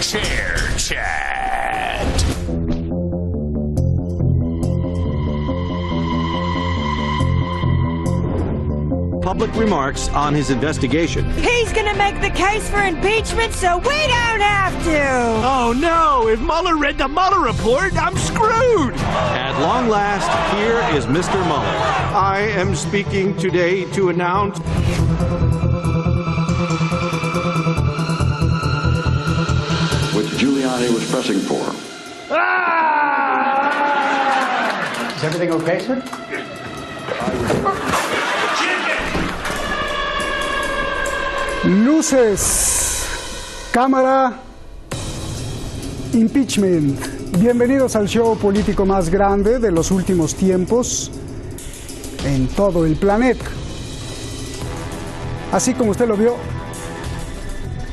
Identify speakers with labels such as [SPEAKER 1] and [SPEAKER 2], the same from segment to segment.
[SPEAKER 1] Chair Chat.
[SPEAKER 2] Public remarks on his investigation.
[SPEAKER 3] He's gonna make the case for impeachment so we don't have to!
[SPEAKER 4] Oh no! If Mueller read the Mueller report, I'm screwed!
[SPEAKER 2] At long last, here is Mr. Mueller.
[SPEAKER 5] I am speaking today to announce
[SPEAKER 6] which Giuliani was pressing for.
[SPEAKER 7] Is everything okay, sir?
[SPEAKER 8] Luces, cámara, impeachment. Bienvenidos al show político más grande de los últimos tiempos en todo el planeta. Así como usted lo vio,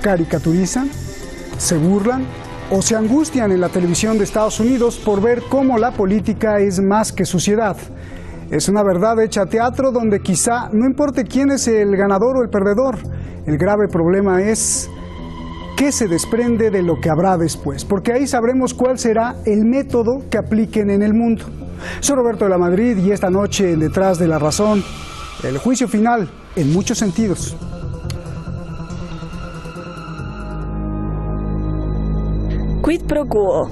[SPEAKER 8] caricaturizan, se burlan o se angustian en la televisión de Estados Unidos por ver cómo la política es más que suciedad. Es una verdad hecha teatro donde quizá no importe quién es el ganador o el perdedor. El grave problema es qué se desprende de lo que habrá después, porque ahí sabremos cuál será el método que apliquen en el mundo. Soy Roberto de la Madrid y esta noche en Detrás de la Razón, el juicio final en muchos sentidos.
[SPEAKER 9] Quid pro quo.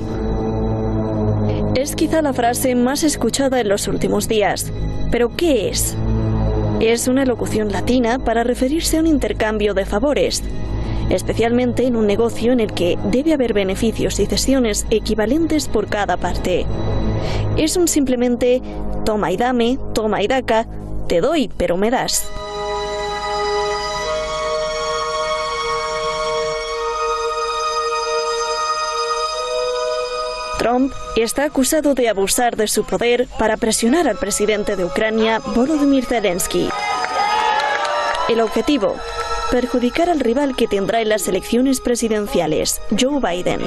[SPEAKER 9] Es quizá la frase más escuchada en los últimos días. ¿Pero qué es? Es una locución latina para referirse a un intercambio de favores, especialmente en un negocio en el que debe haber beneficios y cesiones equivalentes por cada parte. Es un simplemente toma y dame, toma y daca, te doy pero me das. Trump está acusado de abusar de su poder para presionar al presidente de Ucrania, Volodymyr Zelensky. El objetivo: perjudicar al rival que tendrá en las elecciones presidenciales, Joe Biden.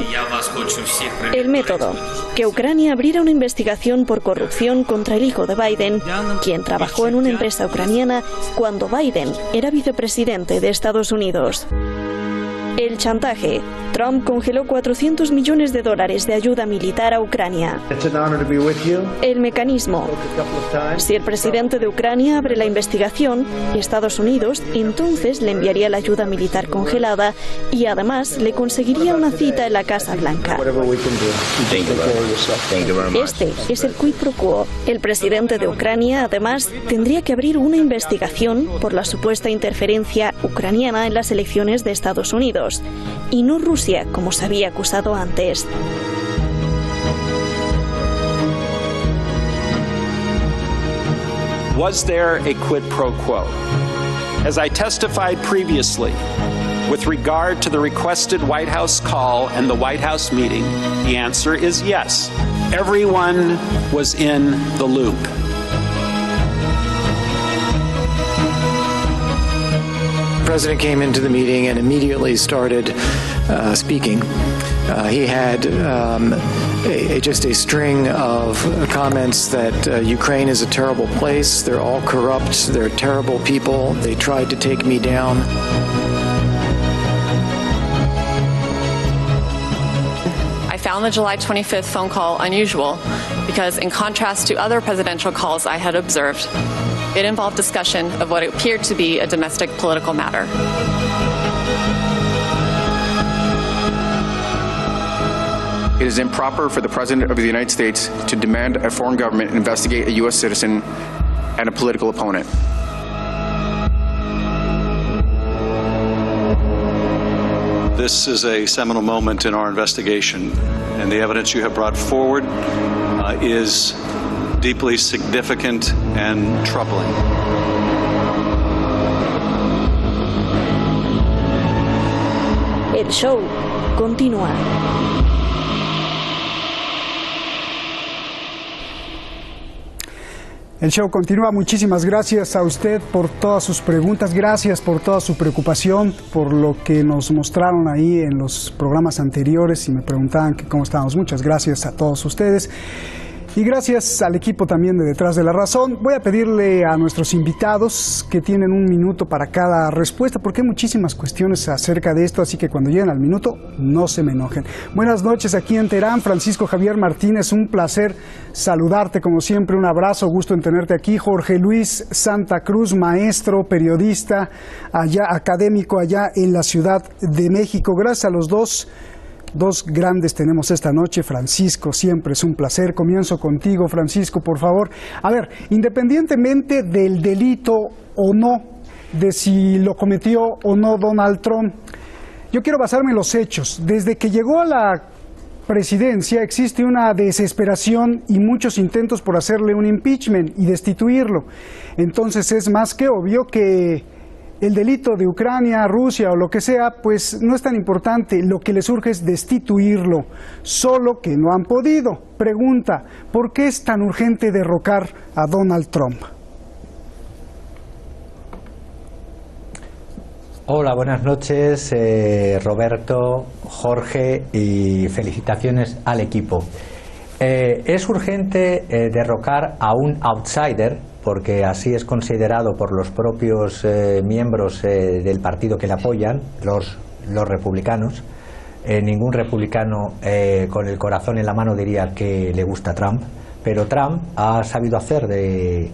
[SPEAKER 9] El método: que Ucrania abriera una investigación por corrupción contra el hijo de Biden, quien trabajó en una empresa ucraniana cuando Biden era vicepresidente de Estados Unidos. El chantaje: Trump congeló $400 millones de ayuda militar a Ucrania. El mecanismo: si el presidente de Ucrania abre la investigación, Estados Unidos entonces le enviaría la ayuda militar congelada y además le conseguiría una cita en la Casa Blanca. Este es el quid pro quo. El presidente de Ucrania además tendría que abrir una investigación por la supuesta interferencia ucraniana en las elecciones de Estados Unidos, y no Rusia, como se había acusado antes.
[SPEAKER 10] Was there a quid pro quo? As I testified previously, with regard to the requested White House call and the White House meeting, the answer is yes. Everyone was in the loop.
[SPEAKER 7] The president came into the meeting and immediately started speaking. He had just a string of comments that Ukraine is a terrible place, they're all corrupt, they're terrible people, they tried to take me down.
[SPEAKER 11] I found the July 25th phone call unusual because, in contrast to other presidential calls I had observed, it involved discussion of what appeared to be a domestic political matter.
[SPEAKER 12] It is improper for the President of the United States to demand a foreign government investigate a U.S. citizen and a political opponent.
[SPEAKER 13] This is a seminal moment in our investigation, and the evidence you have brought forward is deeply significant and troubling.
[SPEAKER 9] El show continúa.
[SPEAKER 8] El show continúa. Muchísimas gracias a usted por todas sus preguntas, gracias por toda su preocupación, por lo que nos mostraron ahí en los programas anteriores y me preguntaban que cómo estábamos. Muchas gracias a todos ustedes. Y gracias al equipo también de Detrás de la Razón. Voy a pedirle a nuestros invitados que tienen un minuto para cada respuesta, porque hay muchísimas cuestiones acerca de esto, así que cuando lleguen al minuto, no se me enojen. Buenas noches aquí en Teherán, Francisco Javier Martínez, un placer saludarte como siempre, un abrazo, gusto en tenerte aquí. Jorge Luis Santa Cruz, maestro, periodista, académico allá en la Ciudad de México. Gracias a los dos grandes tenemos esta noche. Francisco, siempre es un placer. Comienzo contigo, Francisco, por favor. A ver, independientemente del delito o no, de si lo cometió o no Donald Trump, yo quiero basarme en los hechos. Desde que llegó a la presidencia existe una desesperación y muchos intentos por hacerle un impeachment y destituirlo. Entonces es más que obvio que el delito de Ucrania, Rusia o lo que sea, pues no es tan importante. Lo que les urge es destituirlo, solo que no han podido. Pregunta, ¿por qué es tan urgente derrocar a Donald Trump?
[SPEAKER 14] Hola, buenas noches, Roberto, Jorge, y felicitaciones al equipo. Es urgente derrocar a un outsider, porque así es considerado por los propios miembros del partido que le apoyan, los republicanos. Ningún republicano con el corazón en la mano diría que le gusta Trump, pero Trump ha sabido hacer de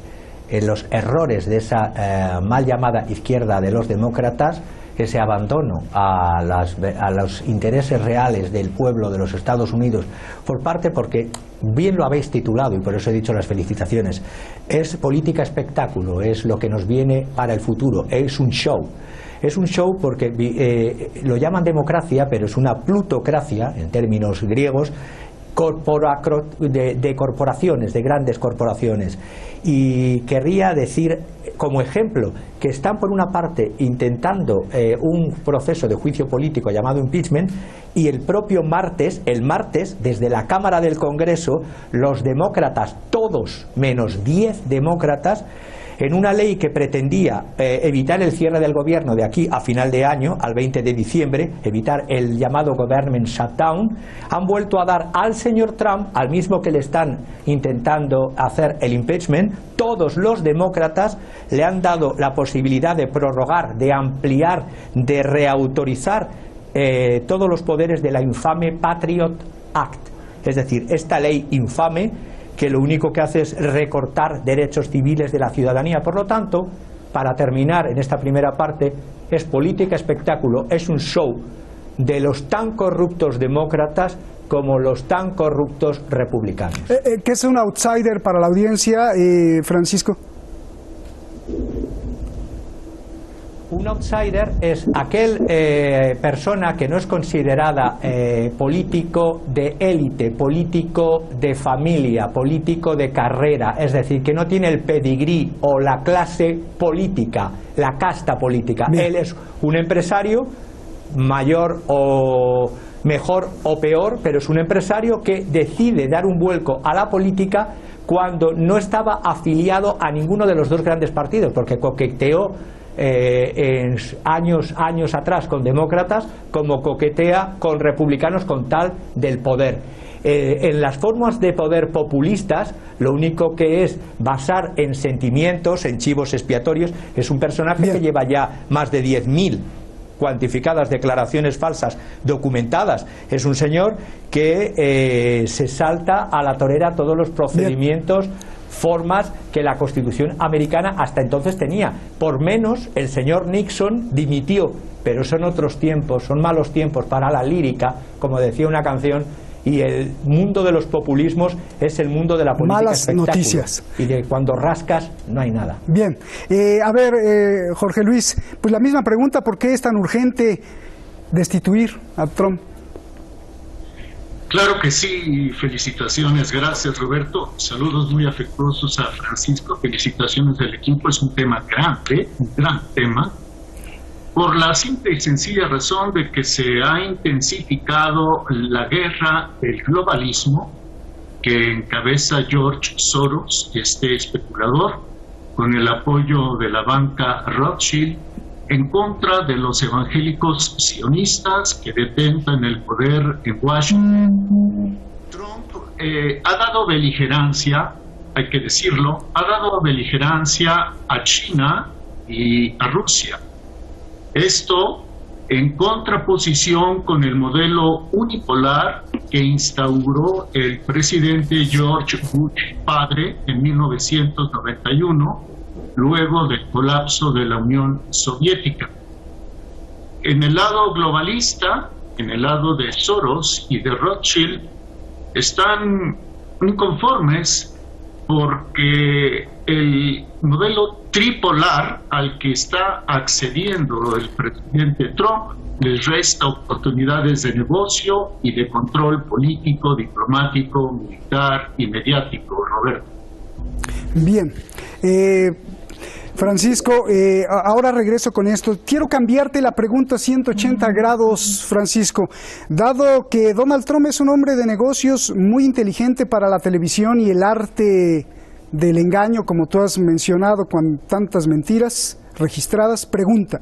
[SPEAKER 14] los errores de esa mal llamada izquierda de los demócratas, ese abandono a los intereses reales del pueblo de los Estados Unidos por parte, porque bien lo habéis titulado y por eso he dicho las felicitaciones, es política espectáculo, es lo que nos viene para el futuro, es un show. Es un show porque lo llaman democracia, pero es una plutocracia en términos griegos, de corporaciones, de grandes corporaciones. Y querría decir como ejemplo que están por una parte intentando un proceso de juicio político llamado impeachment, y el martes desde la Cámara del Congreso los demócratas, todos menos 10 demócratas, en una ley que pretendía evitar el cierre del gobierno de aquí a final de año, al 20 de diciembre, evitar el llamado government shutdown, han vuelto a dar al señor Trump, al mismo que le están intentando hacer el impeachment. Todos los demócratas le han dado la posibilidad de prorrogar, de ampliar, de reautorizar todos los poderes de la infame Patriot Act, es decir, esta ley infame que lo único que hace es recortar derechos civiles de la ciudadanía. Por lo tanto, para terminar en esta primera parte, es política espectáculo, es un show de los tan corruptos demócratas como los tan corruptos republicanos.
[SPEAKER 8] ¿Qué es un outsider para la audiencia, Francisco?
[SPEAKER 14] Un outsider es aquel persona que no es considerada político de élite, político de familia, político de carrera, es decir, que no tiene el pedigrí o la clase política, la casta política. Bien. Él es un empresario, mayor o mejor o peor, pero es un empresario que decide dar un vuelco a la política cuando no estaba afiliado a ninguno de los dos grandes partidos, porque coqueteó en años atrás con demócratas, como coquetea con republicanos con tal del poder. En las formas de poder populistas, lo único que es basar en sentimientos, en chivos expiatorios. Es un personaje Bien. Que lleva ya más de 10.000 cuantificadas declaraciones falsas documentadas. Es un señor que se salta a la torera todos los procedimientos, Bien. Formas que la Constitución americana hasta entonces tenía. Por menos el señor Nixon dimitió, pero son otros tiempos, son malos tiempos para la lírica, como decía una canción, y el mundo de los populismos es el mundo de la política
[SPEAKER 8] Malas
[SPEAKER 14] espectáculo.
[SPEAKER 8] Noticias.
[SPEAKER 14] Y de cuando rascas no hay nada.
[SPEAKER 8] Bien, a ver, Jorge Luis, pues la misma pregunta, ¿por qué es tan urgente destituir a Trump?
[SPEAKER 15] Claro que sí, felicitaciones, gracias Roberto, saludos muy afectuosos a Francisco, felicitaciones del equipo, es un tema grande, un gran tema, por la simple y sencilla razón de que se ha intensificado la guerra del globalismo que encabeza George Soros, este especulador, con el apoyo de la banca Rothschild, en contra de los evangélicos sionistas que detentan el poder en Washington. Trump ha dado beligerancia, hay que decirlo, ha dado beligerancia a China y a Rusia. Esto en contraposición con el modelo unipolar que instauró el presidente George Bush padre en 1991, luego del colapso de la Unión Soviética. En el lado globalista, en el lado de Soros y de Rothschild, están inconformes porque el modelo tripolar al que está accediendo el presidente Trump les resta oportunidades de negocio y de control político, diplomático, militar y mediático, Roberto.
[SPEAKER 8] Bien. Francisco, ahora regreso con esto. Quiero cambiarte la pregunta 180 grados, Francisco. Dado que Donald Trump es un hombre de negocios muy inteligente para la televisión y el arte del engaño, como tú has mencionado, con tantas mentiras registradas, pregunta: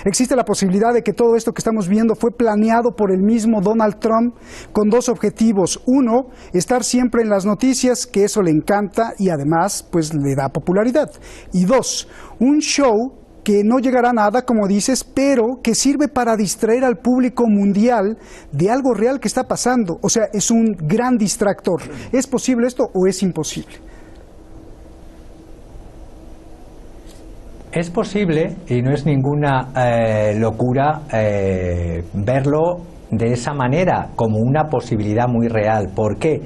[SPEAKER 8] ¿existe la posibilidad de que todo esto que estamos viendo fue planeado por el mismo Donald Trump con dos objetivos? Uno, estar siempre en las noticias, que eso le encanta y además pues le da popularidad. Y dos, un show que no llegará a nada, como dices, pero que sirve para distraer al público mundial de algo real que está pasando. O sea, es un gran distractor. ¿Es posible esto o es imposible?
[SPEAKER 14] Es posible, y no es ninguna locura verlo de esa manera, como una posibilidad muy real. ¿Por qué?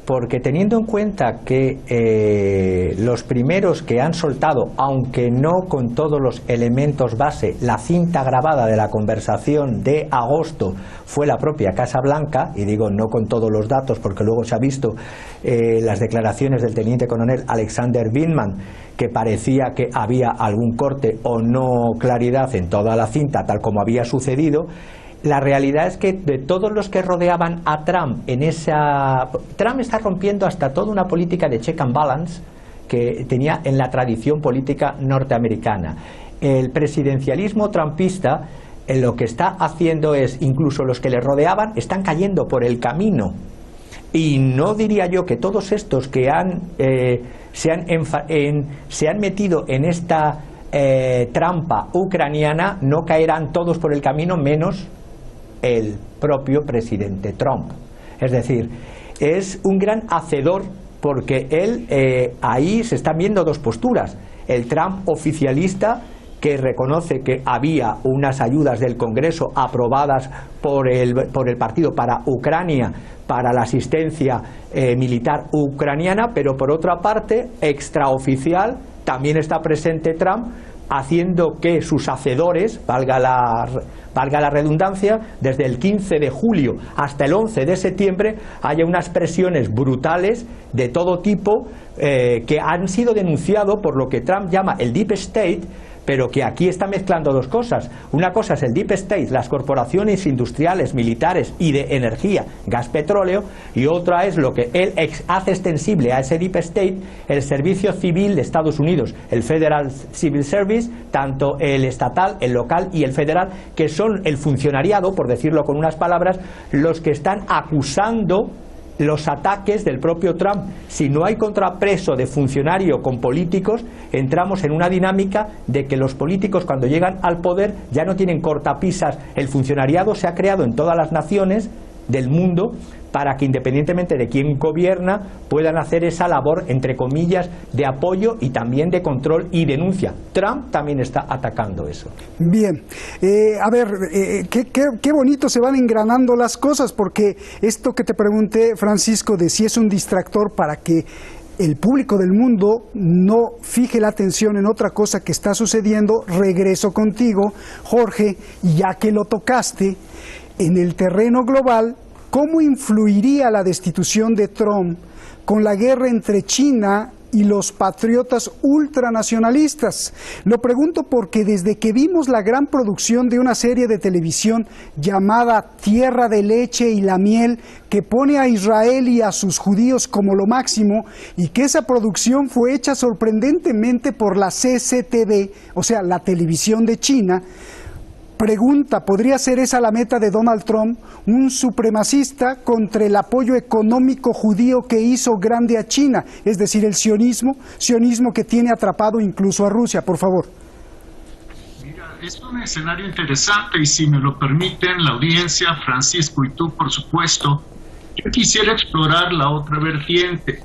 [SPEAKER 14] Porque teniendo en cuenta que los primeros que han soltado, aunque no con todos los elementos base, la cinta grabada de la conversación de agosto fue la propia Casa Blanca, y digo no con todos los datos porque luego se ha visto las declaraciones del teniente coronel Alexander Vindman, que parecía que había algún corte o no claridad en toda la cinta tal como había sucedido. La realidad es que de todos los que rodeaban a Trump Trump está rompiendo hasta toda una política de check and balance que tenía en la tradición política norteamericana. El presidencialismo trumpista lo que está haciendo es, incluso los que le rodeaban están cayendo por el camino. Y no diría yo que todos estos que se han metido en esta trampa ucraniana no caerán todos por el camino, menos el propio presidente Trump. Es decir, es un gran hacedor porque él ahí se están viendo dos posturas: el Trump oficialista, que reconoce que había unas ayudas del Congreso aprobadas por el partido para Ucrania, para la asistencia militar ucraniana, pero por otra parte, extraoficial, también está presente Trump, haciendo que sus hacedores, valga la redundancia, desde el 15 de julio hasta el 11 de septiembre haya unas presiones brutales de todo tipo que han sido denunciados por lo que Trump llama el Deep State, pero que aquí está mezclando dos cosas. Una cosa es el Deep State, las corporaciones industriales, militares y de energía, gas, petróleo, y otra es lo que él hace extensible a ese Deep State, el servicio civil de Estados Unidos, el Federal Civil Service, tanto el estatal, el local y el federal, que son el funcionariado, por decirlo con unas palabras, los que están acusando los ataques del propio Trump. Si no hay contrapeso de funcionario con políticos, entramos en una dinámica de que los políticos, cuando llegan al poder, ya no tienen cortapisas. El funcionariado se ha creado en todas las naciones del mundo para que, independientemente de quién gobierna, puedan hacer esa labor, entre comillas, de apoyo y también de control y denuncia. Trump también está atacando eso.
[SPEAKER 8] Bien, a ver, qué bonito se van engranando las cosas, porque esto que te pregunté, Francisco, de si es un distractor para que el público del mundo no fije la atención en otra cosa que está sucediendo, regreso contigo, Jorge, y ya que lo tocaste, en el terreno global, ¿cómo influiría la destitución de Trump con la guerra entre China y los patriotas ultranacionalistas? Lo pregunto porque desde que vimos la gran producción de una serie de televisión llamada Tierra de Leche y la Miel, que pone a Israel y a sus judíos como lo máximo, y que esa producción fue hecha sorprendentemente por la CCTV, o sea, la televisión de China, Pregunta, ¿podría ser esa la meta de Donald Trump? Un supremacista contra el apoyo económico judío que hizo grande a China, es decir, el sionismo que tiene atrapado incluso a Rusia, por favor.
[SPEAKER 15] Mira, es un escenario interesante y si me lo permiten la audiencia, Francisco y tú, por supuesto, yo quisiera explorar la otra vertiente.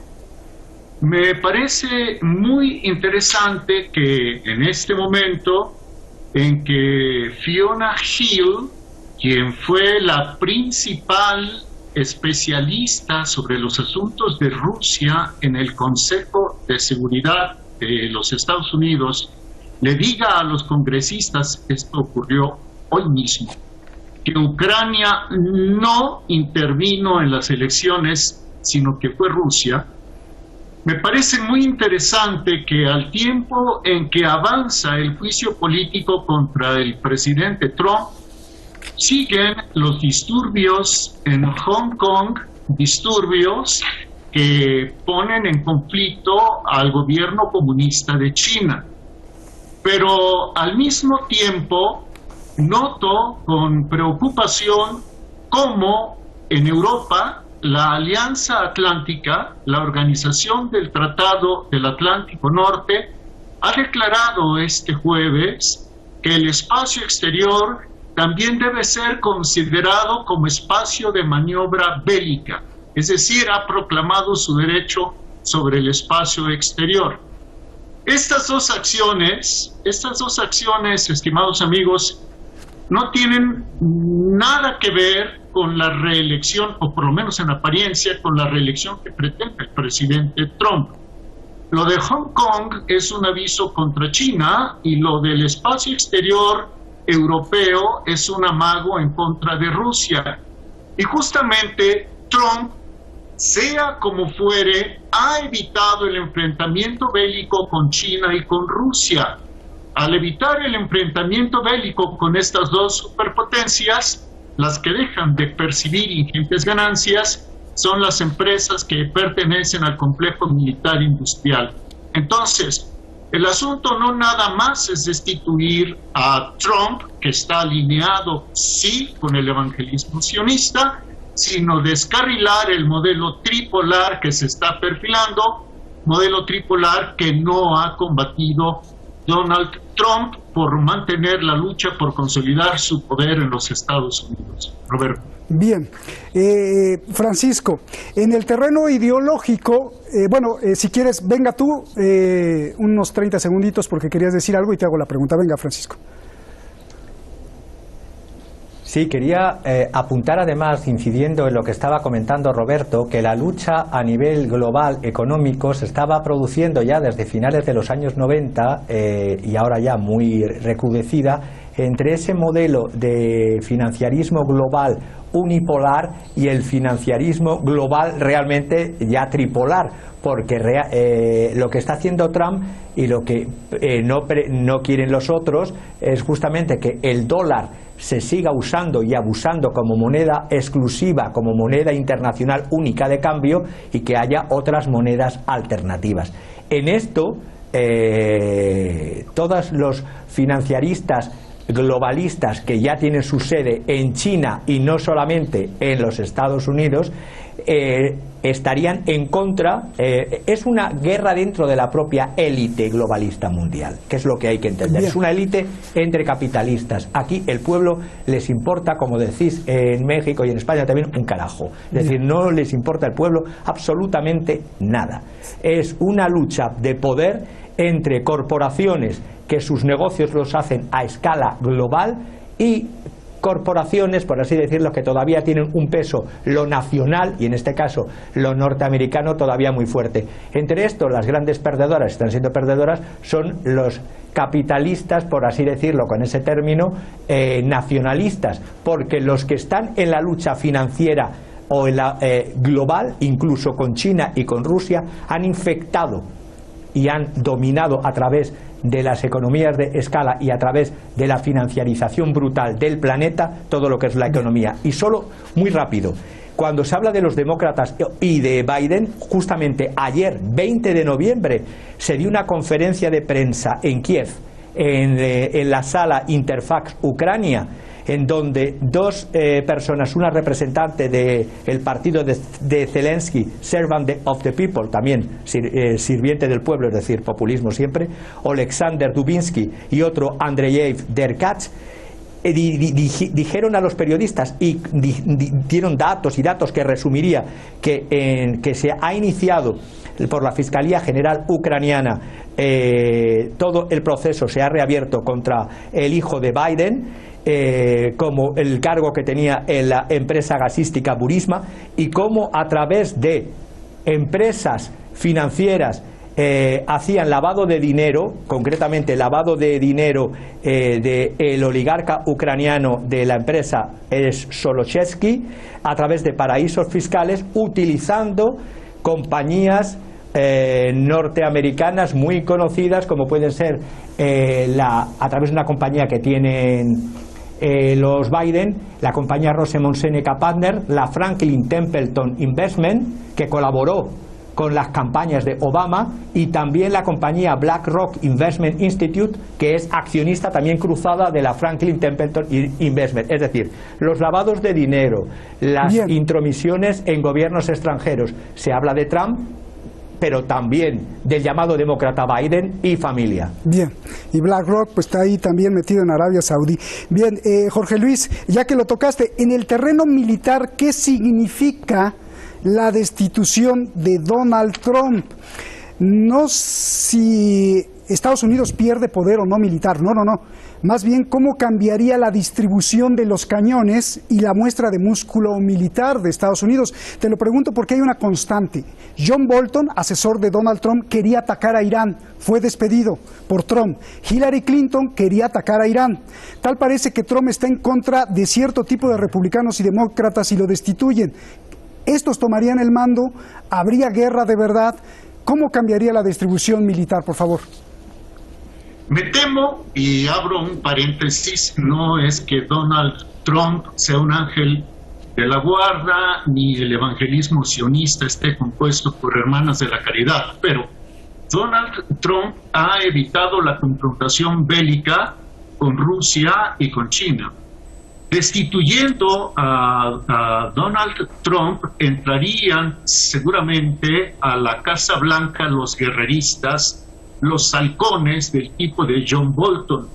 [SPEAKER 15] Me parece muy interesante que en este momento en que Fiona Hill, quien fue la principal especialista sobre los asuntos de Rusia en el Consejo de Seguridad de los Estados Unidos, le diga a los congresistas, esto ocurrió hoy mismo, que Ucrania no intervino en las elecciones, sino que fue Rusia. Me parece muy interesante que al tiempo en que avanza el juicio político contra el presidente Trump, siguen los disturbios en Hong Kong, disturbios que ponen en conflicto al gobierno comunista de China. Pero al mismo tiempo noto con preocupación cómo en Europa la Alianza Atlántica, la Organización del Tratado del Atlántico Norte, ha declarado este jueves que el espacio exterior también debe ser considerado como espacio de maniobra bélica, es decir, ha proclamado su derecho sobre el espacio exterior. Estas dos acciones, estimados amigos, no tienen nada que ver con la reelección, o por lo menos en apariencia, con la reelección que pretende el presidente Trump. Lo de Hong Kong es un aviso contra China y lo del espacio exterior europeo es un amago en contra de Rusia. Y justamente Trump, sea como fuere, ha evitado el enfrentamiento bélico con China y con Rusia. Al evitar el enfrentamiento bélico con estas dos superpotencias, las que dejan de percibir ingentes ganancias son las empresas que pertenecen al complejo militar industrial. Entonces, el asunto no nada más es destituir a Trump, que está alineado, sí, con el evangelismo sionista, sino descarrilar el modelo tripolar que se está perfilando, modelo tripolar que no ha combatido Donald Trump por mantener la lucha por consolidar su poder en los Estados Unidos. Roberto.
[SPEAKER 8] Bien. Francisco, en el terreno ideológico, si quieres, venga tú, unos 30 segunditos porque querías decir algo y te hago la pregunta. Venga, Francisco.
[SPEAKER 14] Sí, quería apuntar además, incidiendo en lo que estaba comentando Roberto, que la lucha a nivel global económico se estaba produciendo ya desde finales de los años 90 y ahora ya muy recrudecida entre ese modelo de financiarismo global unipolar y el financiarismo global realmente ya tripolar, porque lo que está haciendo Trump y lo que no quieren los otros es justamente que el dólar se siga usando y abusando como moneda exclusiva, como moneda internacional única de cambio, y que haya otras monedas alternativas. En esto, todos los financiaristas globalistas que ya tienen su sede en China y no solamente en los Estados Unidos, estarían en contra. Es una guerra dentro de la propia élite globalista mundial, que es lo que hay que entender. Bien. Es una élite entre capitalistas. Aquí el pueblo les importa, como decís en México y en España también, un carajo. Es decir, no les importa al pueblo absolutamente nada. Es una lucha de poder entre corporaciones que sus negocios los hacen a escala global y corporaciones, por así decirlo, que todavía tienen un peso, lo nacional, y en este caso lo norteamericano, todavía muy fuerte. Entre estos, las grandes perdedoras, están siendo perdedoras, son los capitalistas, por así decirlo, con ese término, nacionalistas, porque los que están en la lucha financiera o en la global, incluso con China y con Rusia, han infectado y han dominado a través de las economías de escala y a través de la financiarización brutal del planeta todo lo que es la economía. Y solo, muy rápido, cuando se habla de los demócratas y de Biden, justamente ayer, 20 de noviembre, se dio una conferencia de prensa en Kiev, en la sala Interfax Ucrania, en donde dos personas, una representante del partido de Zelensky, Servant of the People, también sirviente del pueblo, es decir, populismo siempre, Oleksandr Dubinsky y otro Andreyev Derkach, dijeron a los periodistas y dieron datos que resumiría que se ha iniciado por la Fiscalía General Ucraniana todo el proceso, se ha reabierto contra el hijo de Biden, como el cargo que tenía en la empresa gasística Burisma, y cómo a través de empresas financieras hacían lavado de dinero, concretamente lavado de dinero del oligarca ucraniano de la empresa Solochevsky, a través de paraísos fiscales, utilizando compañías norteamericanas muy conocidas, como pueden ser a través de una compañía que tienen los Biden, la compañía Rosemont Seneca Partner, la Franklin Templeton Investment, que colaboró con las campañas de Obama, y también la compañía BlackRock Investment Institute, que es accionista también cruzada de la Franklin Templeton Investment. Es decir, los lavados de dinero, las intromisiones en gobiernos extranjeros. Se habla de Trump, pero también del llamado demócrata Biden y familia.
[SPEAKER 8] Bien, y BlackRock pues está ahí también metido en Arabia Saudí. Bien, Jorge Luis, ya que lo tocaste, en el terreno militar, ¿qué significa la destitución de Donald Trump? No si Estados Unidos pierde poder o no militar, no. Más bien, ¿cómo cambiaría la distribución de los cañones y la muestra de músculo militar de Estados Unidos? Te lo pregunto porque hay una constante. John Bolton, asesor de Donald Trump, quería atacar a Irán, fue despedido por Trump. Hillary Clinton quería atacar a Irán. Tal parece que Trump está en contra de cierto tipo de republicanos y demócratas y lo destituyen. ¿Estos tomarían el mando? ¿Habría guerra de verdad? ¿Cómo cambiaría la distribución militar, por favor?
[SPEAKER 15] Me temo, y abro un paréntesis, no es que Donald Trump sea un ángel de la guarda, ni el evangelismo sionista esté compuesto por hermanas de la caridad, pero Donald Trump ha evitado la confrontación bélica con Rusia y con China. Destituyendo a Donald Trump, entrarían seguramente a la Casa Blanca los guerreristas, los halcones del tipo de John Bolton.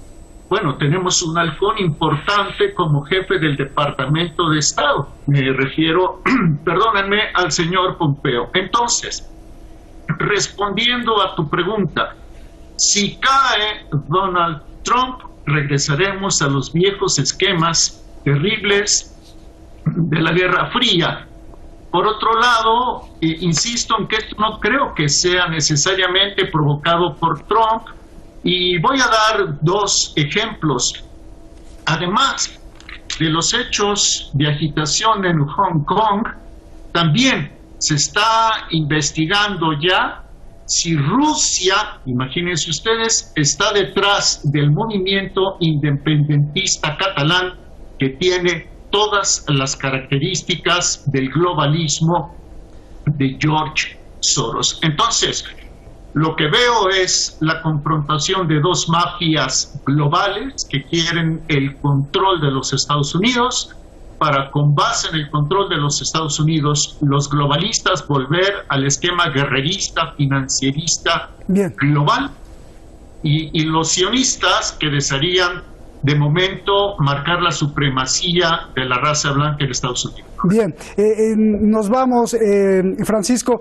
[SPEAKER 15] Bueno, tenemos un halcón importante como jefe del Departamento de Estado. Me refiero, perdónenme, al señor Pompeo. Entonces, respondiendo a tu pregunta, si cae Donald Trump, regresaremos a los viejos esquemas terribles de la Guerra Fría. Por otro lado, insisto en que esto no creo que sea necesariamente provocado por Trump, y voy a dar dos ejemplos. Además de los hechos de agitación en Hong Kong, también se está investigando ya si Rusia, imagínense ustedes, está detrás del movimiento independentista catalán, que tiene todas las características del globalismo de George Soros. Entonces, lo que veo es la confrontación de dos mafias globales que quieren el control de los Estados Unidos, para, con base en el control de los Estados Unidos, los globalistas volver al esquema guerrerista, financierista, global, y los sionistas que desearían de momento marcar la supremacía de la raza blanca en Estados Unidos.
[SPEAKER 8] Bien, nos vamos, Francisco.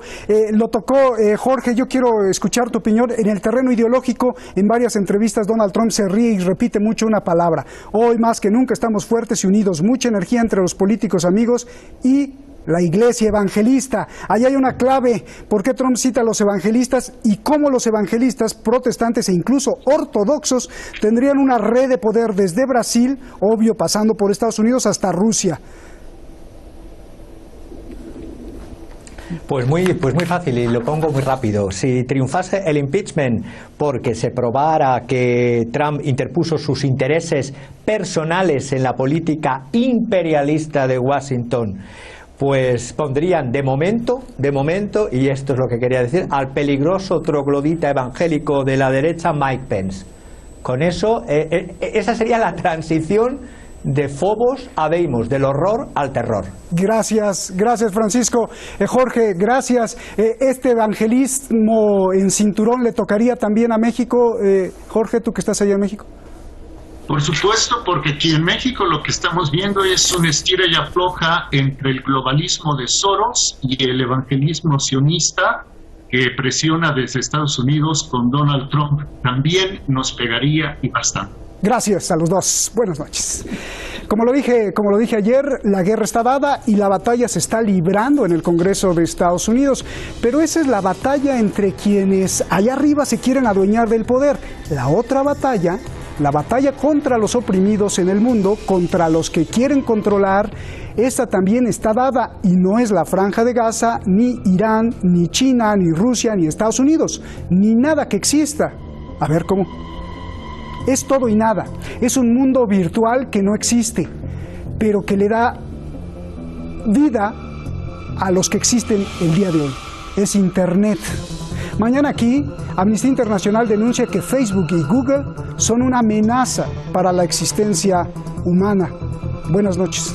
[SPEAKER 8] Lo tocó Jorge, yo quiero escuchar tu opinión. En el terreno ideológico, en varias entrevistas, Donald Trump se ríe y repite mucho una palabra. Hoy más que nunca estamos fuertes y unidos. Mucha energía entre los políticos amigos y la iglesia evangelista. Ahí hay una clave. ¿Por qué Trump cita a los evangelistas y cómo los evangelistas protestantes e incluso ortodoxos tendrían una red de poder desde Brasil, obvio, pasando por Estados Unidos hasta Rusia?
[SPEAKER 14] Pues muy fácil, y lo pongo muy rápido. Si triunfase el impeachment porque se probara que Trump interpuso sus intereses personales en la política imperialista de Washington, pues pondrían de momento, y esto es lo que quería decir, al peligroso troglodita evangélico de la derecha Mike Pence Con eso, esa sería la transición de Phobos a Deimos, del horror al terror.
[SPEAKER 8] Gracias Francisco. Jorge, gracias. Este evangelismo en cinturón le tocaría también a México. Jorge, tú que estás allá en México.
[SPEAKER 15] Por supuesto, porque aquí en México lo que estamos viendo es una estira y afloja entre el globalismo de Soros y el evangelismo sionista que presiona desde Estados Unidos con Donald Trump. También nos pegaría y bastante.
[SPEAKER 8] Gracias a los dos. Buenas noches. Como lo dije ayer, la guerra está dada y la batalla se está librando en el Congreso de Estados Unidos. Pero esa es la batalla entre quienes allá arriba se quieren adueñar del poder. La otra batalla, la batalla contra los oprimidos en el mundo, contra los que quieren controlar, esta también está dada y no es la Franja de Gaza, ni Irán, ni China, ni Rusia, ni Estados Unidos, ni nada que exista. A ver cómo. Es todo y nada. Es un mundo virtual que no existe, pero que le da vida a los que existen el día de hoy. Es Internet. Mañana aquí, Amnistía Internacional denuncia que Facebook y Google son una amenaza para la existencia humana. Buenas noches.